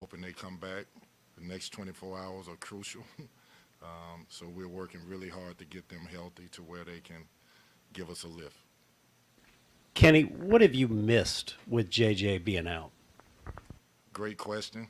hoping they come back. The next 24 hours are crucial. So we're working really hard to get them healthy to where they can give us a lift. Kenny, what have you missed with JJ being out? Great question.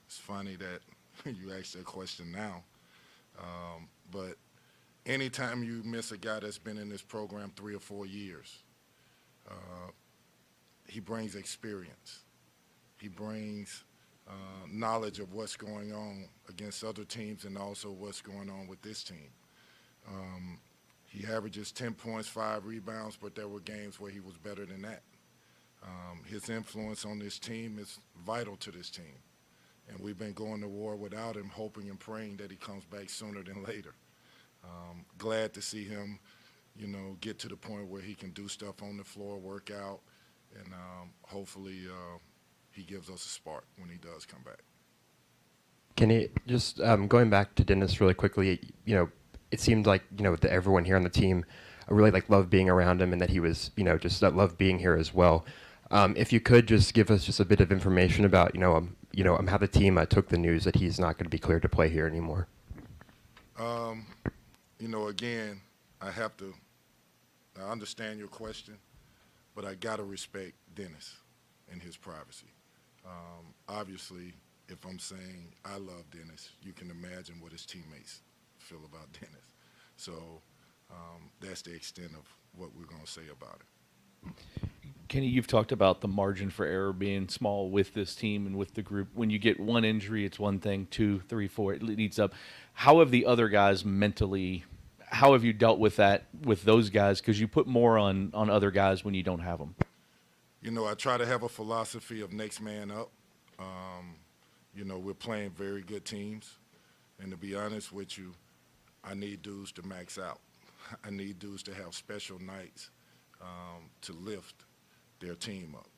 It's funny that you asked that question now. But anytime you miss a guy that's been in this program 3 or 4 years, he brings experience. He brings knowledge of what's going on against other teams and also what's going on with this team. He averages 10 points, 5 rebounds, but there were games where he was better than that. His influence on this team is vital to this team. And we've been going to war without him, hoping and praying that he comes back sooner than later. Glad to see him, get to the point where he can do stuff on the floor, work out, and hopefully he gives us a spark when he does come back. Kenny, just going back to Dennis really quickly, it seemed like, that everyone here on the team really loved being around him and that he was, just loved being here as well. If you could just give us just a bit of information about, how the team took the news that he's not going to be cleared to play here anymore. Again, I understand your question, but I got to respect Dennis and his privacy. Obviously, if I'm saying I love Dennis, you can imagine what his teammates feel about Dennis. So that's the extent of what we're going to say about it. Kenny, you've talked about the margin for error being small with this team and with the group. When you get one injury, it's one thing, 2, 3, 4, it leads up. How have the other guys mentally, how have you dealt with that with those guys? Because you put more on other guys when you don't have them. I try to have a philosophy of next man up. We're playing very good teams. And to be honest with you, I need dudes to max out. I need dudes to have special nights to lift their team up,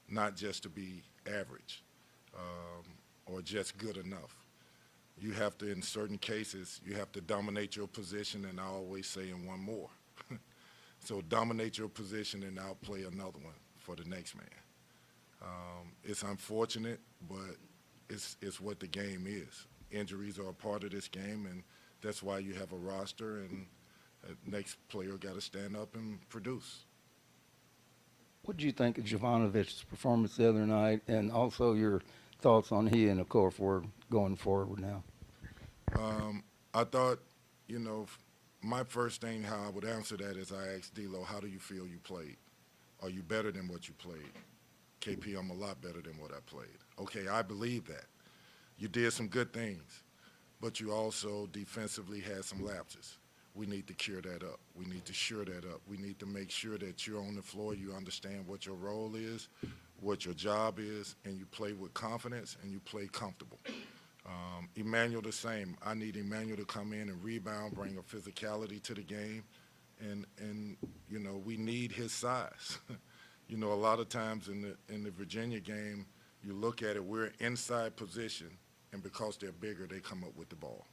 not just to be average or just good enough. You have to, in certain cases, you have to dominate your position, and I always say in one more. So dominate your position and outplay another one for the next man. It's unfortunate, but it's what the game is. Injuries are a part of this game, and that's why you have a roster, and the next player got to stand up and produce. What do you think of Jovanovic's performance the other night, and also your thoughts on he and the core forward going forward now? I thought, my first thing how I would answer that is I asked D'Lo, how do you feel you played? Are you better than what you played? KP, I'm a lot better than what I played. Okay, I believe that. You did some good things, but you also defensively had some lapses. We need to cure that up. We need to shore that up. We need to make sure that you're on the floor, you understand what your role is, what your job is, and you play with confidence and you play comfortable. Emmanuel the same. I need Emmanuel to come in and rebound, bring a physicality to the game, and we need his size. A lot of times in the Virginia game, you look at it, we're inside position, and because they're bigger, they come up with the ball.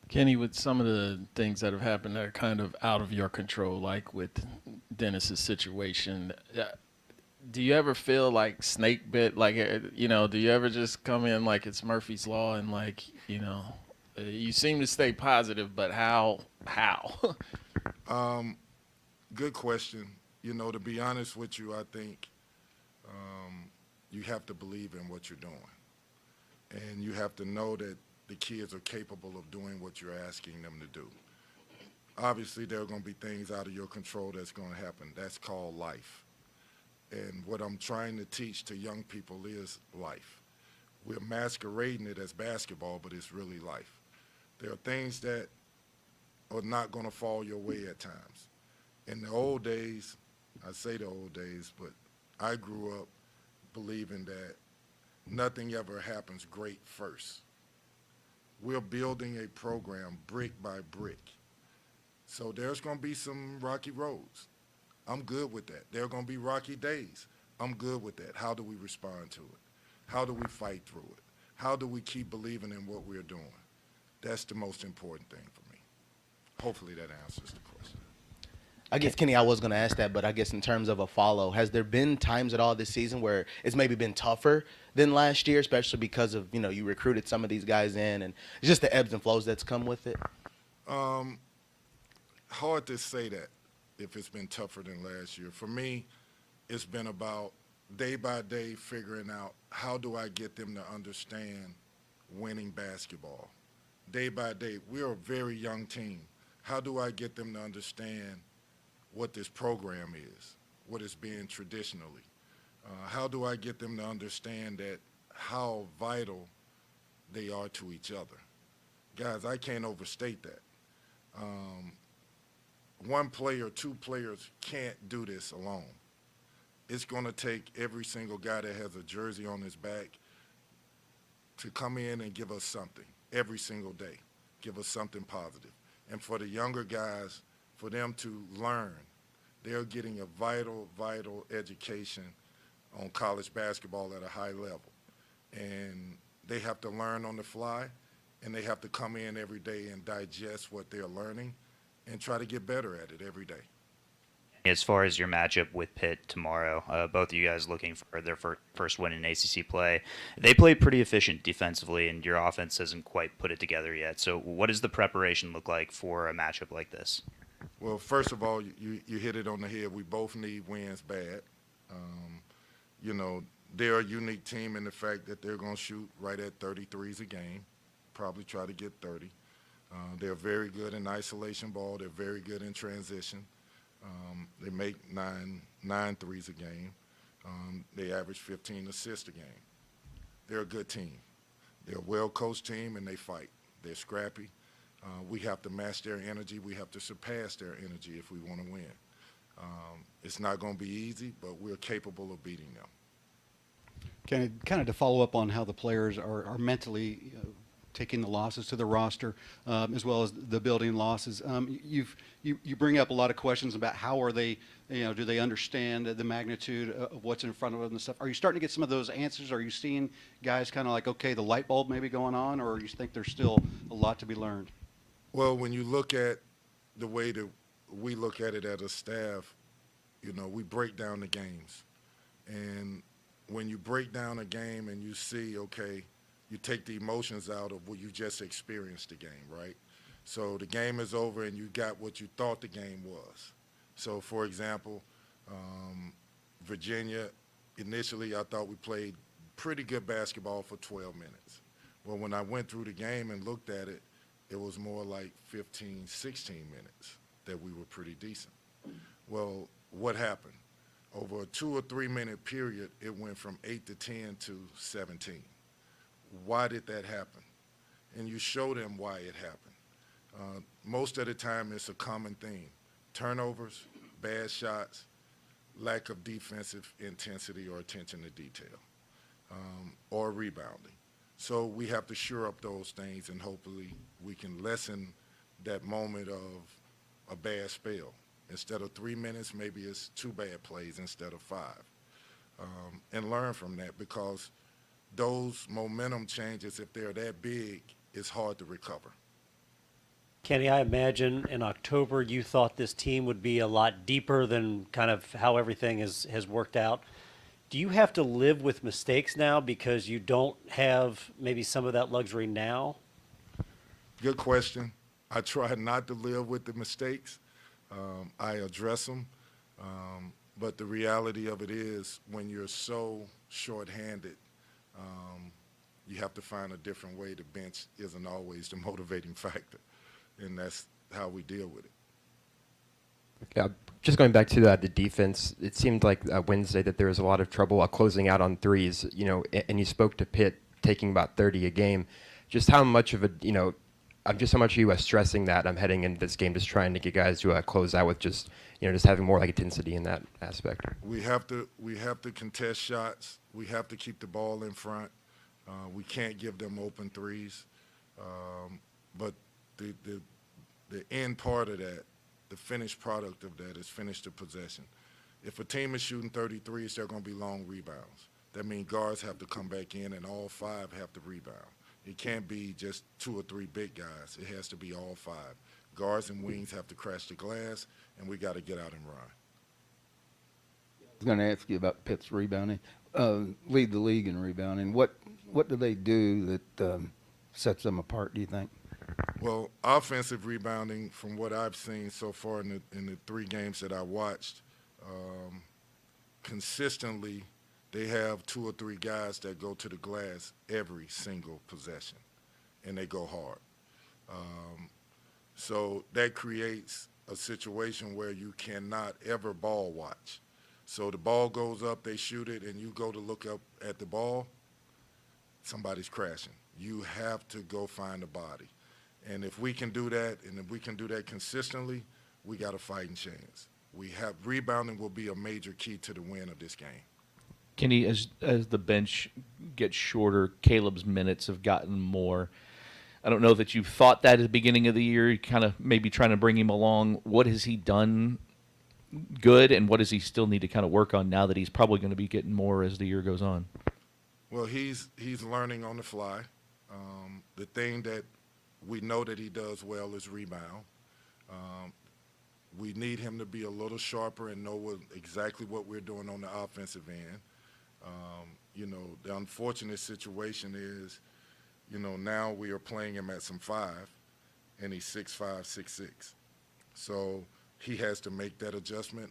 Kenny, with some of the things that have happened that are kind of out of your control, like with Dennis's situation, do you ever feel like snake bit? Like, do you ever just come in like it's Murphy's Law and you seem to stay positive, but how? Good question. To be honest with you, I think you have to believe in what you're doing. And you have to know that the kids are capable of doing what you're asking them to do. Obviously, there are going to be things out of your control that's going to happen. That's called life. And what I'm trying to teach to young people is life. We're masquerading it as basketball, but it's really life. There are things that are not going to fall your way at times. In the old days, I say the old days, but I grew up believing that nothing ever happens great first. We're building a program brick by brick. So there's going to be some rocky roads. I'm good with that. There are going to be rocky days. I'm good with that. How do we respond to it? How do we fight through it? How do we keep believing in what we're doing? That's the most important thing for me. Hopefully that answers the question. I guess, Kenny, I was going to ask that, but I guess in terms of a follow, has there been times at all this season where it's maybe been tougher than last year, especially because of, you recruited some of these guys in and it's just the ebbs and flows that's come with it? Hard to say that if it's been tougher than last year. For me, it's been about day by day figuring out how do I get them to understand winning basketball. Day by day, we're a very young team. How do I get them to understand what this program is, what it's been traditionally? How do I get them to understand that how vital they are to each other? Guys, I can't overstate that. One player, two players can't do this alone. It's going to take every single guy that has a jersey on his back to come in and give us something every single day, give us something positive. And for the younger guys, for them to learn, they're getting a vital, vital education on college basketball at a high level. And they have to learn on the fly, and they have to come in every day and digest what they're learning and try to get better at it every day. As far as your matchup with Pitt tomorrow, both of you guys looking for their first win in ACC play. They played pretty efficient defensively, and your offense hasn't quite put it together yet. So what does the preparation look like for a matchup like this? Well, first of all, you hit it on the head. We both need wins bad. They're a unique team in the fact that they're going to shoot right at 33s a game, probably try to get 30. They're very good in isolation ball. They're very good in transition. They make nine threes a game. They average 15 assists a game. They're a good team. They're a well-coached team, and they fight. They're scrappy. We have to match their energy. We have to surpass their energy if we want to win. It's not going to be easy, but we're capable of beating them. Kind of to follow up on how the players are mentally taking the losses to the roster, as well as the building losses. You bring up a lot of questions about how are they, do they understand the magnitude of what's in front of them and stuff. Are you starting to get some of those answers? Are you seeing guys kind of like, okay, the light bulb may be going on, or you think there's still a lot to be learned? Well, when you look at the way that we look at it as a staff, we break down the games. And when you break down a game and you see, okay, you take the emotions out of what you just experienced the game, right? So the game is over and you got what you thought the game was. So, for example, Virginia, initially I thought we played pretty good basketball for 12 minutes. Well, when I went through the game and looked at it, it was more like 15, 16 minutes that we were pretty decent. Well, what happened? Over a 2 or 3 minute period, it went from 8 to 10 to 17. Why did that happen? And you show them why it happened. Most of the time, it's a common theme. Turnovers, bad shots, lack of defensive intensity or attention to detail, or rebounding. So we have to shore up those things, and hopefully we can lessen that moment of a bad spell. Instead of 3 minutes, maybe it's 2 bad plays instead of 5. And learn from that, because those momentum changes, if they're that big, it's hard to recover. Kenny, I imagine in October you thought this team would be a lot deeper than kind of how everything has worked out. Do you have to live with mistakes now because you don't have maybe some of that luxury now? Good question. I try not to live with the mistakes. I address them. But the reality of it is, when you're so shorthanded, you have to find a different way. The bench isn't always the motivating factor, and that's how we deal with it. Yeah, just going back to the defense, it seemed like Wednesday that there was a lot of trouble closing out on threes, and you spoke to Pitt taking about 30 a game. Just how much of how much are you stressing that I'm heading into this game, just trying to get guys to close out with just having more intensity in that aspect? We have to contest shots. We have to keep the ball in front. We can't give them open threes. But the end part of that, the finished product of that, is finish the possession. If a team is shooting 33s, they're going to be long rebounds. That means guards have to come back in, and all 5 have to rebound. It can't be just 2 or 3 big guys. It has to be all 5. Guards and wings have to crash the glass, and we got to get out and run. I was going to ask you about Pitt's rebounding. Lead the league in rebounding. What do they do that sets them apart, do you think? Well, offensive rebounding, from what I've seen so far in the 3 games that I watched, consistently they have 2 or 3 guys that go to the glass every single possession, and they go hard. So that creates a situation where you cannot ever ball watch. So the ball goes up, they shoot it, and you go to look up at the ball, somebody's crashing. You have to go find a body. And if we can do that, and if we can do that consistently, we got a fighting chance. Rebounding will be a major key to the win of this game. Kenny, as the bench gets shorter, Caleb's minutes have gotten more. I don't know that you thought that at the beginning of the year. You kind of maybe trying to bring him along. What has he done good, and what does he still need to kind of work on now that he's probably going to be getting more as the year goes on? Well, he's learning on the fly. The thing that we know that he does well is rebound. We need him to be a little sharper and know exactly what we're doing on the offensive end. The unfortunate situation is, now we are playing him at some 5, and he's 6'5", 6'6". So he has to make that adjustment.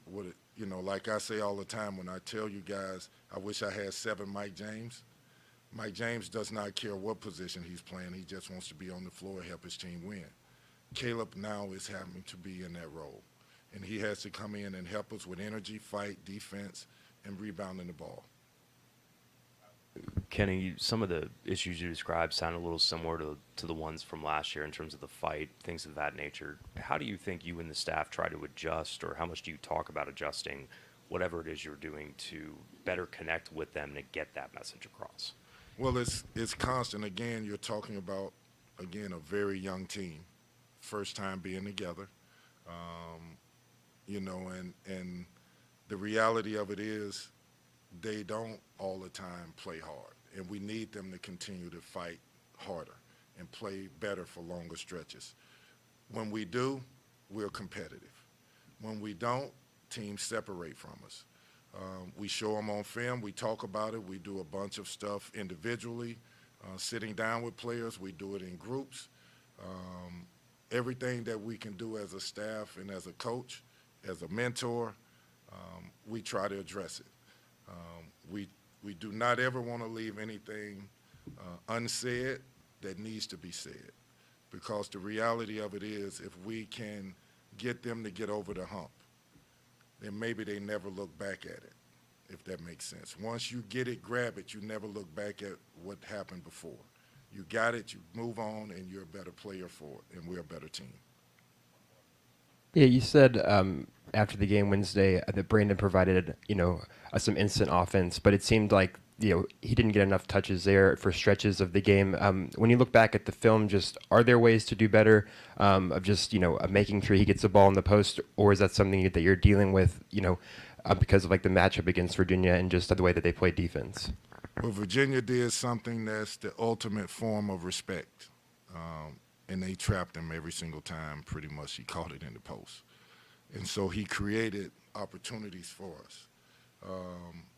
Like I say all the time when I tell you guys, I wish I had 7 Mike James. Mike James does not care what position he's playing. He just wants to be on the floor and help his team win. Caleb now is having to be in that role, and he has to come in and help us with energy, fight, defense, and rebounding the ball. Kenny, some of the issues you described sound a little similar to the ones from last year in terms of the fight, things of that nature. How do you think you and the staff try to adjust, or how much do you talk about adjusting whatever it is you're doing to better connect with them to get that message across? Well, it's constant. Again, you're talking about, a very young team, first time being together, and the reality of it is they don't all the time play hard, and we need them to continue to fight harder and play better for longer stretches. When we do, we're competitive. When we don't, teams separate from us. We show them on film, we talk about it, we do a bunch of stuff individually, sitting down with players, we do it in groups. Everything that we can do as a staff and as a coach, as a mentor, we try to address it. We do not ever want to leave anything unsaid that needs to be said, because the reality of it is, if we can get them to get over the hump, then maybe they never look back at it, if that makes sense. Once you get it, grab it, you never look back at what happened before. You got it, you move on, and you're a better player for it, and we're a better team. Yeah, you said after the game Wednesday that Brandon provided, some instant offense, but it seemed like, he didn't get enough touches there for stretches of the game. When you look back at the film, are there ways to do better of just, making sure he gets the ball in the post, or is that something that you're dealing with, because of the matchup against Virginia and just the way that they play defense? Well, Virginia did something that's the ultimate form of respect, and they trapped him every single time, pretty much. He caught it in the post. And so he created opportunities for us.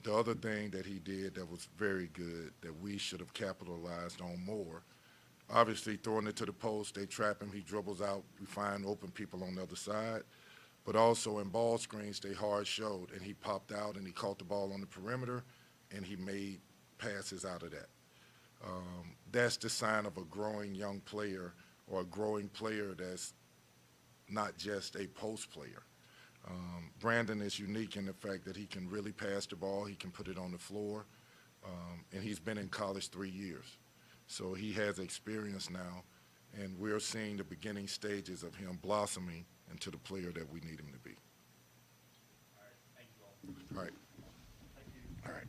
The other thing that he did that was very good, that we should have capitalized on more, obviously throwing it to the post, they trap him, he dribbles out, we find open people on the other side. But also in ball screens, they hard showed, and he popped out and he caught the ball on the perimeter, and he made passes out of that. That's the sign of a growing young player, or a growing player that's not just a post player. Brandon is unique in the fact that he can really pass the ball, he can put it on the floor, and he's been in college 3 years. So he has experience now, and we're seeing the beginning stages of him blossoming into the player that we need him to be. All right. Thank you all. All right. Thank you. All right.